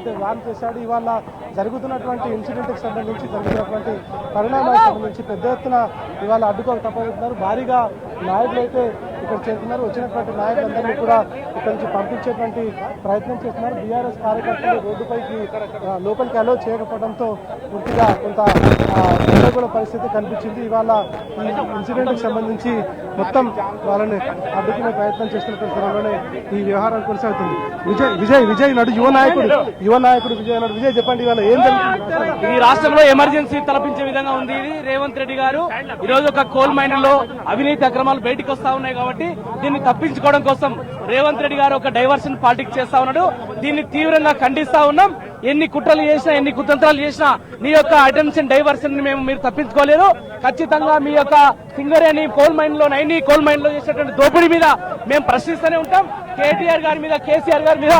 అయితే వార్న్ చేశాడు. ఇవాళ జరుగుతున్నటువంటి ఇన్సిడెంట్కి సంబంధించి జరుగుతున్నటువంటి పరిణామాలకు సంబంధించి పెద్ద ఎత్తున ఇవాళ అడ్డుకోక తప్పబోతున్నారు. భారీగా నాయకులు అయితే ఇక్కడ చేస్తున్నారు. వచ్చినటువంటి నాయకులందరినీ కూడా ఇక్కడ నుంచి పంపించేటువంటి ప్రయత్నం చేస్తున్నారు. బీఆర్ఎస్ కార్యకర్తలు రోడ్డుపైకి లోపలికి అలో చేయకపోవడంతో పూర్తిగా కొంత గందరగోళ పరిస్థితి కనిపించింది. ఇవాళ ఈ ఇన్సిడెంట్కి సంబంధించి మొత్తం వాళ్ళని అడ్డుకునే ప్రయత్నం చేస్తున్న సమయంలోనే ఈ వ్యవహారం కొనసాగుతుంది. విజయ్ నడు యువ నాయకుడు విజయ్ నడు. విజయ్ చెప్పండి, ఇవాళ ఏం జరుగుతుంది? ఈ రాష్ట్రంలో ఎమర్జెన్సీ తలపించే విధంగా ఉంది. ఇది రేవంత్ రెడ్డి గారు ఈ రోజు ఒక కోల్ మైన్ లో అవినీతి అక్రమాలు బయటకు వస్తా ఉన్నాయి కాబట్టి దీన్ని తప్పించుకోవడం కోసం రేవంత్ రెడ్డి గారు ఒక డైవర్షన్ పాలిటిక్స్ చేస్తా ఉన్నాడు. దీన్ని తీవ్రంగా ఖండిస్తా ఉన్నాం. ఎన్ని కుట్రలు చేసినా ఎన్ని కుతంత్రాలు చేసినా నీ యొక్క అటెన్షన్ డైవర్షన్ ని మీరు తప్పించుకోలేరు. ఖచ్చితంగా మీ యొక్క సింగరేణి కోల్ మైన్ లో నైని కోల్ మైన్ లో చేసినటువంటి దోపిడీ మీద మేము ప్రశ్నిస్తూనే ఉంటాం. కేటీఆర్ గారి మీద కేసీఆర్ గారి మీద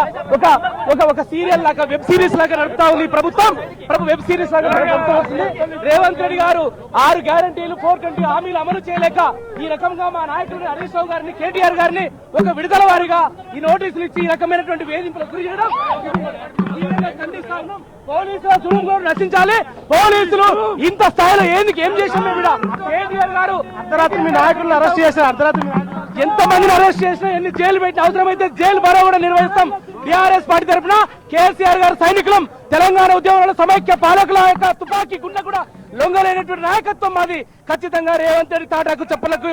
ఒక సీరియల్ లాగా వెబ్ సిరీస్ లాగా నడుపుతా ఉంది ప్రభుత్వం. వెబ్ సిరీస్ లాగా నడుపుతూ వస్తుంది. రేవంత్ రెడ్డి గారు 6 గ్యారంటీలు 420 హామీలు అమలు చేయలేక ఈ రకంగా మా నాయకుడిని హరీష్ రావు గారిని కేటీఆర్ గారిని ఒక విడుదల వారిగా ఈ నోటీసులు ఇచ్చి ఈ రకమైనటువంటి వేధింపులకు గురి చేయడం ఖండిస్తా ఉన్నాం. పోలీసుల సులువును రచించాలి. పోలీసులు ఇంత స్థాయిలో ఏం చేశాం మేము? కేటీఆర్ గారు అర్ధరాత్రి మీ నాయకులను అరెస్ట్ చేశారు. అర్ధరాత్రి ఎంత మందిని అరెస్ట్ చేసినా ఎన్ని జైలు పెట్టిన అవసరమైతే జైలు బరో కూడా నిర్వహిస్తాం. బీఆర్ఎస్ పార్టీ తరఫున కేసీఆర్ గారు సైనికులం. తెలంగాణ ఉద్యమంలో సమైక్య పాలకుల యొక్క తుపాకీ గుండె కూడా లొంగలేనటువంటి నాయకత్వం మాది. ఖచ్చితంగా రేవంత్ రెడ్డి తాటాకు చెప్పలకు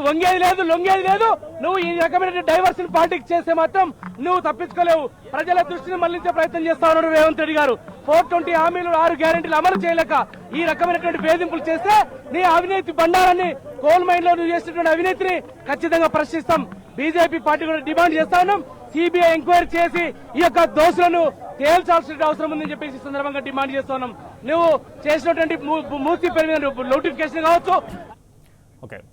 వంగేది లేదు, లొంగేది లేదు. నువ్వు ఈ రకమైన డైవర్షన్ పాలిటిక్స్ చేస్తే మాత్రం నువ్వు తప్పించుకోలేవు. ప్రజల దృష్టిని మళ్లించే ప్రయత్నం చేస్తా ఉన్నాడు రేవంత్ రెడ్డి గారు. 420 హామీలు 6 గ్యారెంటీలు అమలు చేయలేక ఈ రకమైనటువంటి వేధింపులు చేస్తే నీ అవినీతి బండారాన్ని కోల్ మైన్ లో నువ్వు చేసినటువంటి అవినీతిని ఖచ్చితంగా ప్రశ్నిస్తాం. బీజేపీ పార్టీ కూడా డిమాండ్ చేస్తా ఉన్నాం. సిబిఐ ఎంక్వైరీ చేసి ఈ యొక్క దోషులను తేల్చాల్సిన అవసరం ఉందని చెప్పేసి సందర్భంగా డిమాండ్ చేస్తున్నాం. నువ్వు చేసినటువంటి మూర్తి పేరు మీద నోటిఫికేషన్ కావచ్చు.